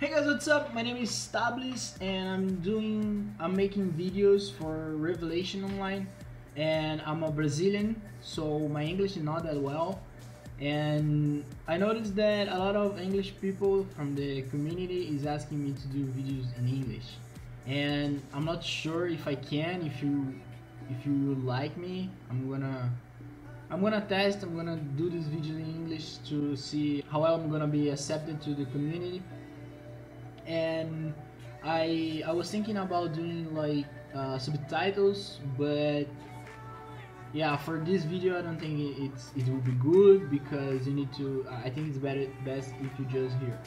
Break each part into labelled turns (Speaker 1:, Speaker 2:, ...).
Speaker 1: Hey guys, what's up? My name is Stablis and I'm making videos for Revelation Online, and I'm a Brazilian, so my English is not that well, and I noticed that a lot of English people from the community is asking me to do videos in English, and I'm not sure if I can. If you like me, I'm gonna test. I'm gonna do this video in English to see how well I'm gonna be accepted to the community. And I was thinking about doing like subtitles, but yeah, for this video I don't think it will be good, because you need to I think it's best if you just hear.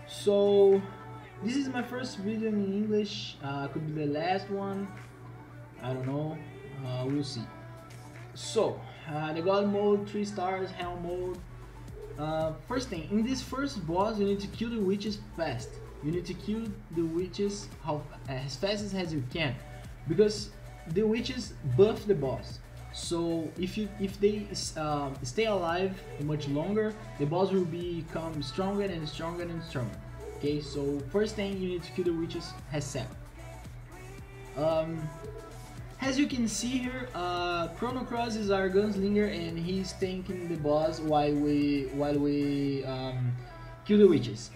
Speaker 1: So this is my first video in English, could be the last one, I don't know, we'll see. So the God mode, 3 stars, hell mode. First thing, in this first boss you need to kill the witches fast. You need to kill the witches as fast as you can, because the witches buff the boss. So if they stay alive much longer, the boss will become stronger and stronger and stronger. Okay, so first thing, you need to kill the witches ASAP. As you can see here, Chrono Cross is our gunslinger and he's tanking the boss while we kill the witches.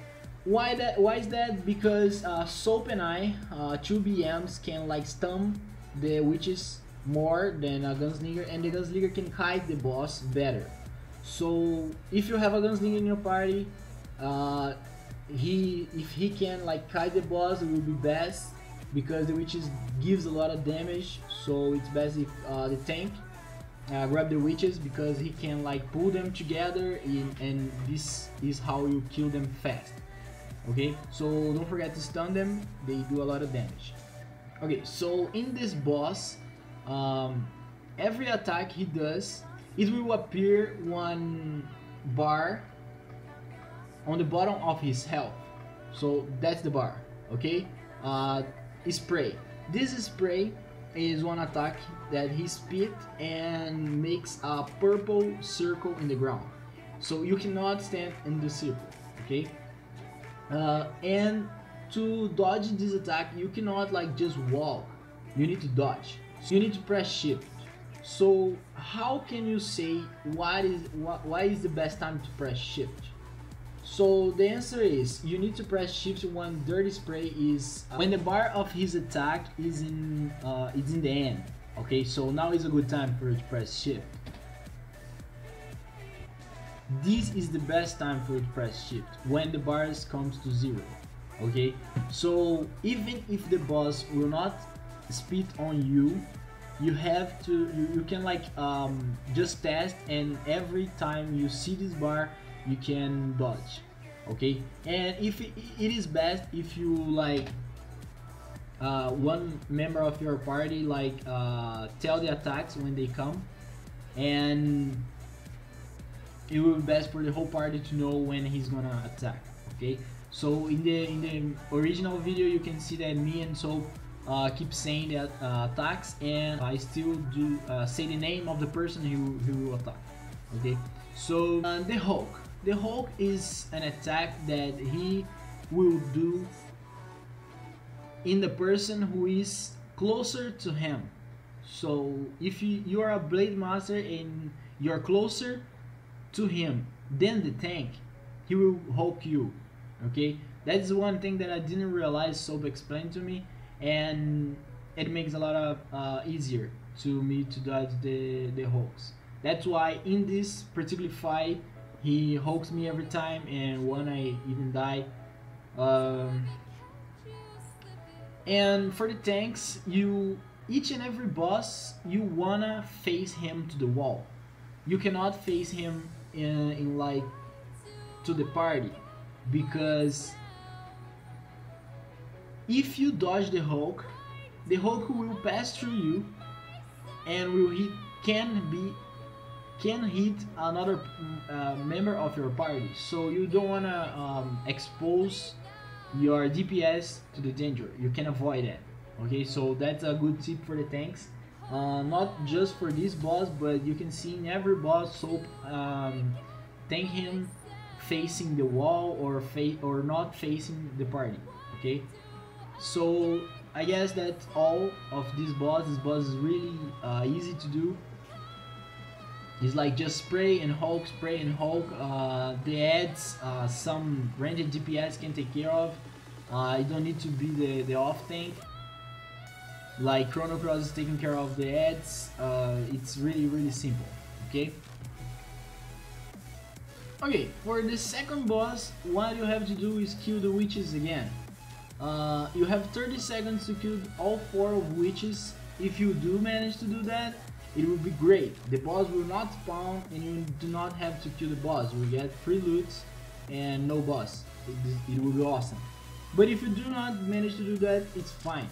Speaker 1: Why is that? Because Soap and I, 2 BMs, can like stun the witches more than a gunslinger, and the gunslinger can kite the boss better. So if you have a gunslinger in your party, if he can like kite the boss, it will be best, because the witches gives a lot of damage. So it's best if the tank grab the witches, because he can like pull them together, and this is how you kill them fast. Okay, so don't forget to stun them, they do a lot of damage. Okay, so in this boss, every attack he does, it will appear one bar on the bottom of his health. So that's the bar, okay? Spray. This spray is one attack that he spit and makes a purple circle in the ground. So you cannot stand in the circle, okay? And to dodge this attack, you cannot like just walk, you need to dodge, so you need to press shift. So how can you say why is the best time to press shift? So the answer is, you need to press shift when dirty spray is when the bar of his attack is in the end. Okay, so now is a good time for you to press shift. This is the best time for you to press shift, when the bars comes to 0. Okay, so even if the boss will not spit on you, you have to you can like just test, and every time you see this bar you can dodge. Okay, and if it is best if you like one member of your party like tell the attacks when they come, and it will be best for the whole party to know when he's gonna attack. Okay, so in the original video you can see that me and Soap keep saying that attacks, and I still do say the name of the person who will attack. Okay, so the Hulk is an attack that he will do in the person who is closer to him. So if you are a blade master and you're closer to him than the tank, he will Hulk you. Okay, that's one thing that I didn't realize Soap explained to me, and it makes a lot of easier to me to dodge the Hulks. That's why in this particular fight he Hulks me every time, and one I even die. And for the tanks, each and every boss you wanna face him to the wall. You cannot face him in like to the party, because if you dodge the Hulk will pass through you and can hit another member of your party. So you don't wanna expose your DPS to the danger. You can avoid that. Okay, so that's a good tip for the tanks. Not just for this boss, but you can see in every boss Soap tank him facing the wall or not facing the party. Okay, so I guess that's all of this boss. This boss is really easy to do. It's like just spray and Hulk. The ads some ranged DPS can take care of. You don't need to be the off tank. Like Chrono Cross is taking care of the ads. It's really simple. Okay. Okay, for the second boss, what you have to do is kill the witches again. You have 30 seconds to kill all 4 of witches. If you do manage to do that, it will be great. The boss will not spawn and you do not have to kill the boss. You will get free loots and no boss. It will be awesome. But if you do not manage to do that, it's fine.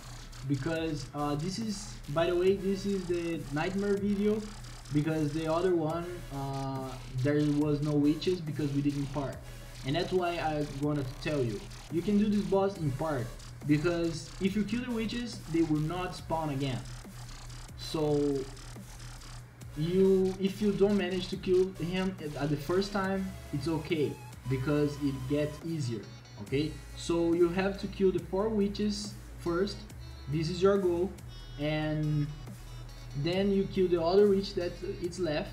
Speaker 1: Because this is, by the way, this is the nightmare video. Because the other one, there was no witches because we didn't part. And that's why I wanted to tell you. You can do this boss in part. Because if you kill the witches, they will not spawn again. So if you don't manage to kill him at the first time, it's okay. Because it gets easier. Okay? So you have to kill the 4 witches first. This is your goal. And then you kill the other witch that it's left,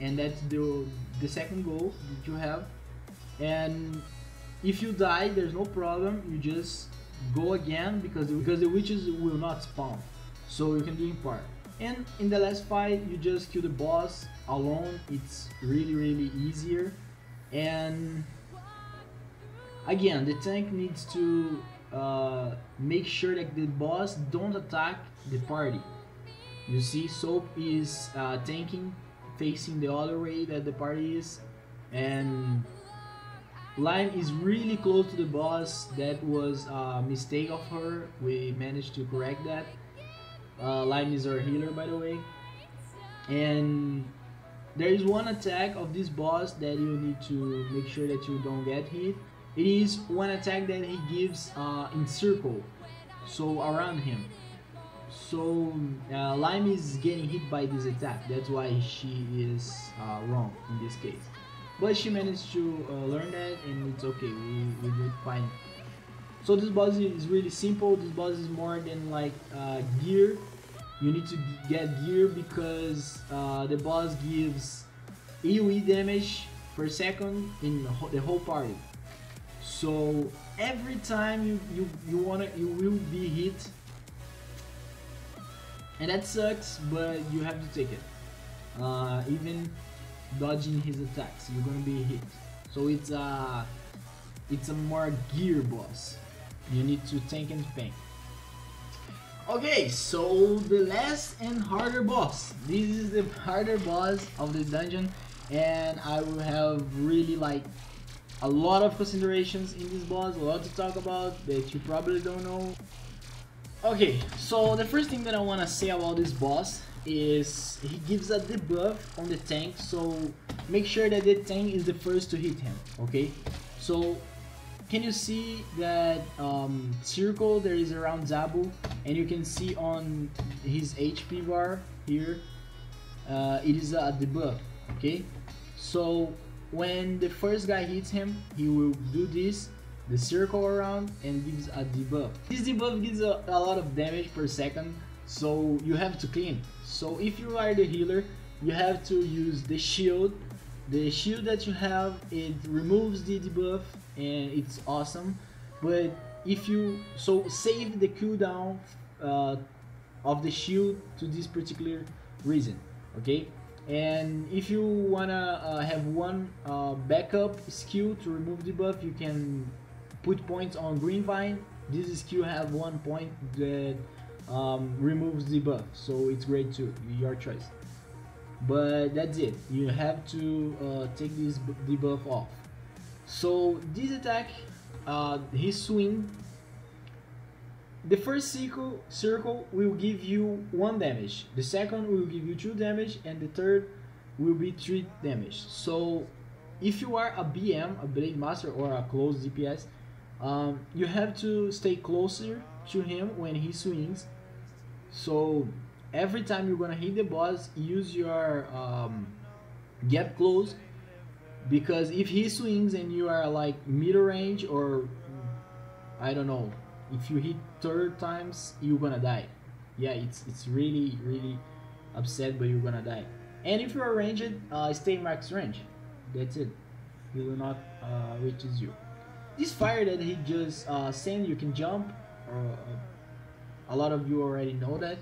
Speaker 1: and that's the second goal that you have. And if you die, there's no problem. You just go again because the witches will not spawn. So you can do in part. And in the last fight, you just kill the boss alone. It's really easier. And again, the tank needs to make sure that the boss don't attack the party. You see, Soap is tanking, facing the other way that the party is, and Lime is really close to the boss. That was a mistake of her. We managed to correct that. Lime is our healer, by the way. And there is one attack of this boss that you need to make sure that you don't get hit. It is one attack that he gives in circle, so around him. So Lime is getting hit by this attack. That's why she is wrong in this case. But she managed to learn that, and it's okay. We did fine. So this boss is really simple. This boss is more than like gear. You need to get gear because the boss gives AoE damage per second in the whole party. So every time you will be hit. And that sucks, but you have to take it. Even dodging his attacks, you're gonna be hit. So it's a more gear boss. You need to tank and spam. Okay, so the last and harder boss. This is the harder boss of the dungeon, and I will have really like a lot of considerations in this boss, a lot to talk about that you probably don't know. Okay, so the first thing that I want to say about this boss is he gives a debuff on the tank, so make sure that the tank is the first to hit him. Okay, so can you see that circle there is around Zabu, and you can see on his HP bar here it is a debuff. Okay, so when the first guy hits him, he will do this, the circle around, and gives a debuff. This debuff gives a lot of damage per second, so you have to clean. So if you are the healer, you have to use the shield. The shield that you have, it removes the debuff and it's awesome. But if you save the cooldown of the shield to this particular reason, okay? And if you wanna have one backup skill to remove debuff, you can put points on Green Vine. This skill have 1 point that removes debuff, so it's great too, your choice. But that's it, you have to take this debuff off. So this attack, his swing, the first circle will give you 1 damage, the second will give you 2 damage, and the third will be 3 damage. So if you are a BM, a Blade Master, or a close DPS, you have to stay closer to him when he swings. So every time you're gonna hit the boss, use your get close because if he swings and you are like middle range, or I don't know, if you hit third times, you're gonna die. Yeah, it's really upset, but you're gonna die. And if you're ranged, stay max range. That's it. He will not reaches you. This fire that he just sent, you can jump. A lot of you already know that.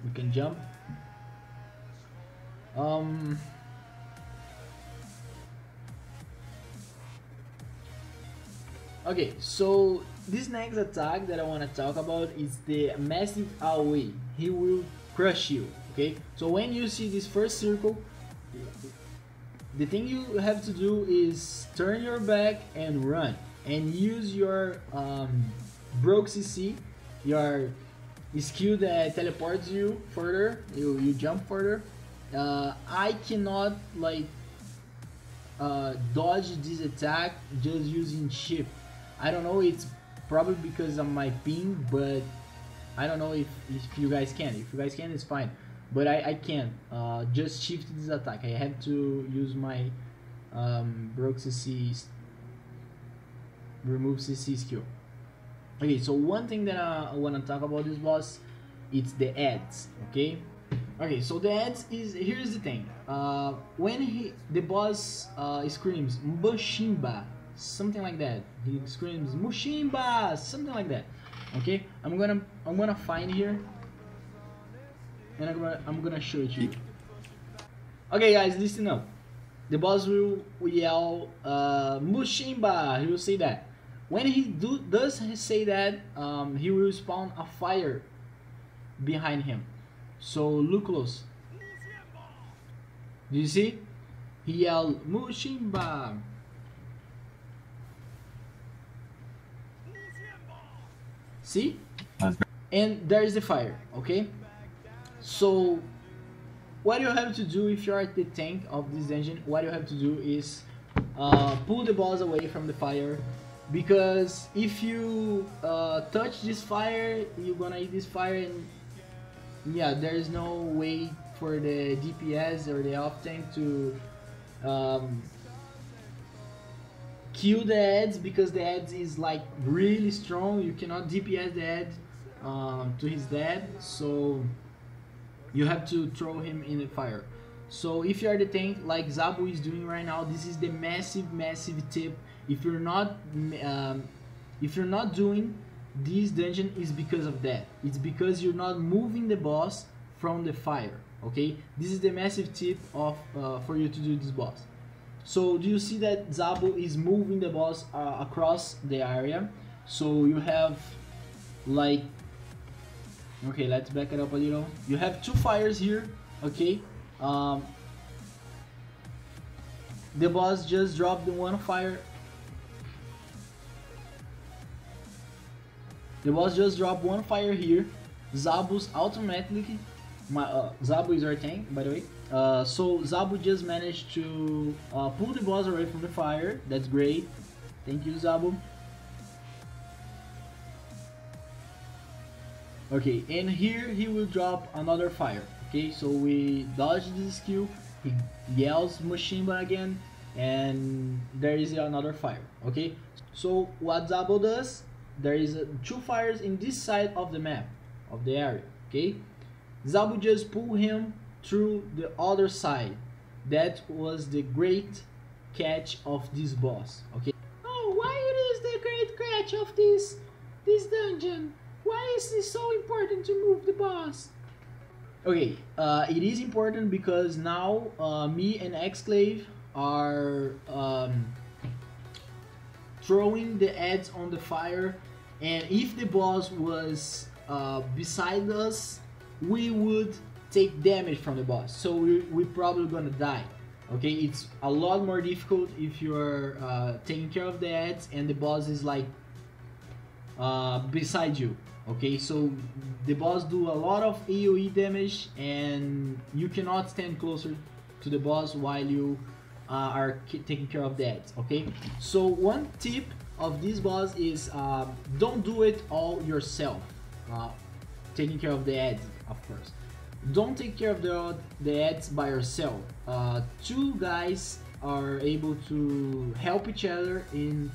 Speaker 1: You can jump. Okay, so this next attack that I want to talk about is the massive AoE. He will crush you. Okay, so when you see this first circle, the thing you have to do is turn your back and run, and use your broke CC, your skill that teleports you further. You jump further. I cannot like dodge this attack just using shift. I don't know, it's probably because of my ping, but I don't know if you guys can. If you guys can, it's fine, but I can't just shift this attack. I have to use my broke CC, remove CC skill. Okay, so one thing that I want to talk about this boss, it's the ads. Okay, so the ads is, here's the thing. When the boss screams Mushimba, something like that. He screams Mushimba, something like that. Okay, I'm gonna find here, and I'm gonna show it to you. Okay, guys, listen up. The boss will yell Mushimba. He will say that. When he does say that, he will spawn a fire behind him. So look close. Do you see? He yelled Mushimba. See? And there is the fire. Okay. So what you have to do if you are at the tank of this dungeon, what you have to do is pull the boss away from the fire, because if you touch this fire, you're gonna eat this fire, and yeah, there is no way for the DPS or the off tank to kill the ads, because the ads is like really strong. You cannot DPS the ad to his dead, so you have to throw him in the fire. So if you are the tank like Zabu is doing right now, this is the massive tip. If you're not doing this dungeon, is because of that. It's because you're not moving the boss from the fire. Okay, this is the massive tip of for you to do this boss. So do you see that Zabu is moving the boss across the area? So you have like, okay, let's back it up a little. You have two fires here. Okay, the boss just dropped the one fire. The boss just dropped one fire here. Zabu's automatically, Zabu is our tank, by the way. So Zabu just managed to pull the boss away from the fire. That's great. Thank you, Zabu. Okay, and here he will drop another fire. Okay, so we dodge this skill. He yells Mushimba again, and there is another fire. Okay, so what Zabu does, there is two fires in this side of the map, of the area. Okay, Zabu just pull him through the other side. That was the great catch of this boss. Okay. Oh, why it is the great catch of this dungeon? Why is it so important to move the boss? Okay, it is important because now me and Exclave are throwing the ads on the fire, and if the boss was beside us, we would take damage from the boss, so we're probably gonna die. Okay, it's a lot more difficult if you're taking care of the ads and the boss is like beside you. Okay, so the boss do a lot of AoE damage, and you cannot stand closer to the boss while you are taking care of the ads. Okay, so one tip of this boss is don't do it all yourself, taking care of the ads, of course. don't take care of the ads by yourself. Two guys are able to help each other in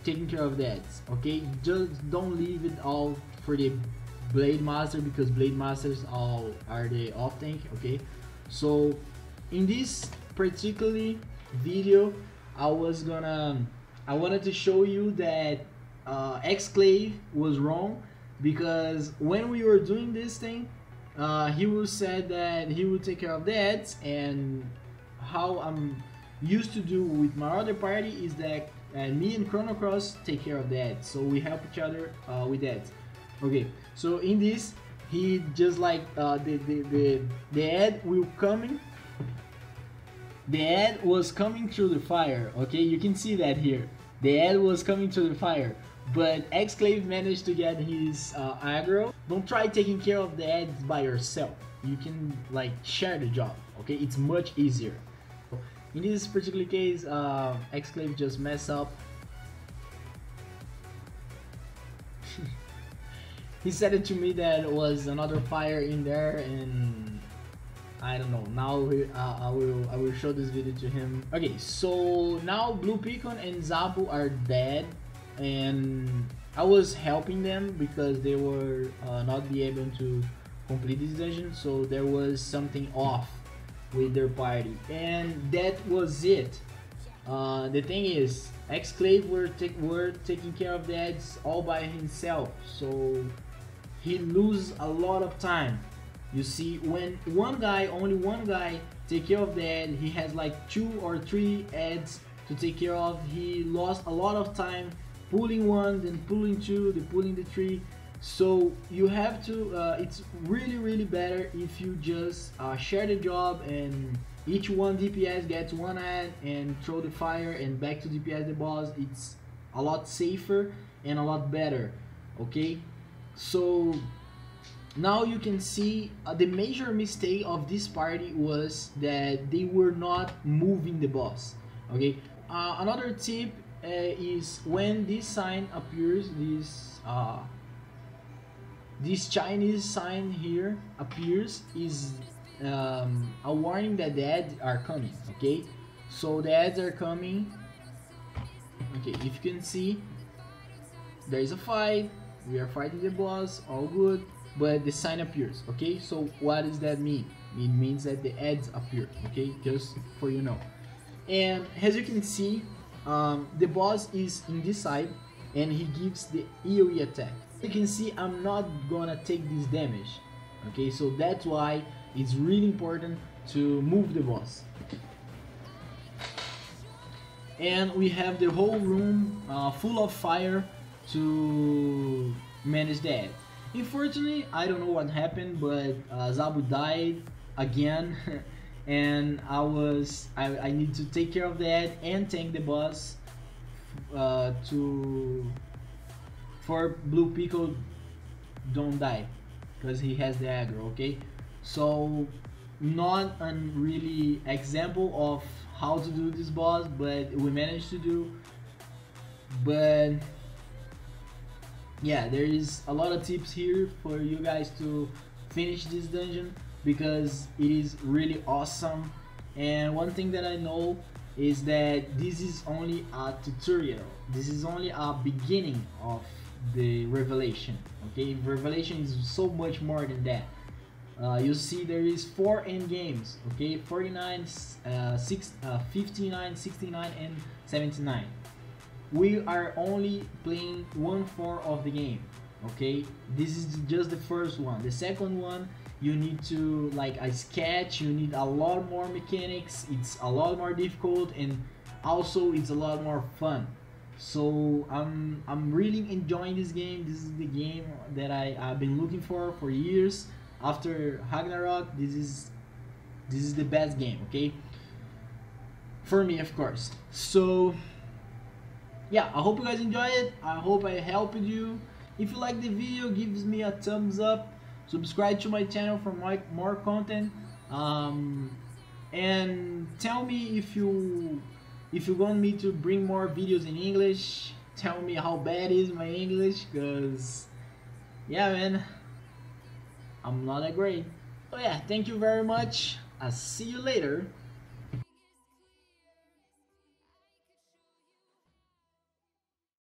Speaker 1: taking care of the ads. Okay, just don't leave it all for the blade master, because blade masters all are the off tank. Okay, so in this particularly video, I wanted to show you that Exclave was wrong, because when we were doing this thing, he will said that he would take care of the ads, and how I'm used to do with my other party is that me and Chrono Cross take care of the ads, so we help each other with ads. Okay, so in this, he just like the ad will coming. The ad was coming through the fire. Okay, you can see that here. The ad was coming through the fire, but Exclave managed to get his aggro. Don't try taking care of the ads by yourself. You can like share the job. Okay, it's much easier. In this particular case, Exclave just messed up. He said it to me that it was another fire in there, and I don't know. Now I will show this video to him. Okay, so now Blue Pecan and Zabu are dead, and I was helping them because they were not be able to complete this dungeon, so there was something off with their party, and that was it. The thing is, Exclave were taking care of the ads all by himself, so he lose a lot of time. You see, when only one guy take care of the ad, he has like 2 or 3 ads to take care of. He lost a lot of time pulling 1, then pulling 2, then pulling the 3. So you have to, it's really better if you just share the job, and each one DPS gets 1 ad and throw the fire and back to DPS the boss. It's a lot safer and a lot better. Okay, so now you can see the major mistake of this party was that they were not moving the boss. Okay, another tip is when this sign appears, this Chinese sign here appears, is a warning that the ads are coming. Okay, so the ads are coming. Okay, if you can see, there is a fight, we are fighting the boss, all good, but the sign appears. Okay, so what does that mean? It means that the ads appear. Okay, just for you know. And as you can see, the boss is in this side, and he gives the AoE attack. You can see I'm not gonna take this damage. Okay, so that's why it's really important to move the boss. And we have the whole room full of fire to manage that. Unfortunately, I don't know what happened, but Zabu died again, and I need to take care of that and tank the boss for Blue Pico don't die, because he has the aggro. Okay, so not a really example of how to do this boss, but we managed to do. But yeah, there is a lot of tips here for you guys to finish this dungeon, because it is really awesome. And one thing that I know is that this is only a tutorial. This is only a beginning of the revelation. Okay, revelation is so much more than that. You see, there is 4 end games. Okay, 49, 59, 69, and 79. We are only playing 1/4 of the game. Okay, this is just the first one. The second one, you need to like a sketch. You need a lot more mechanics. It's a lot more difficult, and also it's a lot more fun. So I'm really enjoying this game. This is the game that I've been looking for years. After Ragnarok, this is the best game. Okay, for me, of course. So yeah, I hope you guys enjoy it. I hope I helped you. If you like the video, give me a thumbs up. Subscribe to my channel for more content. And tell me if you want me to bring more videos in English. Tell me how bad is my English, cause yeah, man, I'm not that great. Oh yeah, thank you very much. I'll see you later.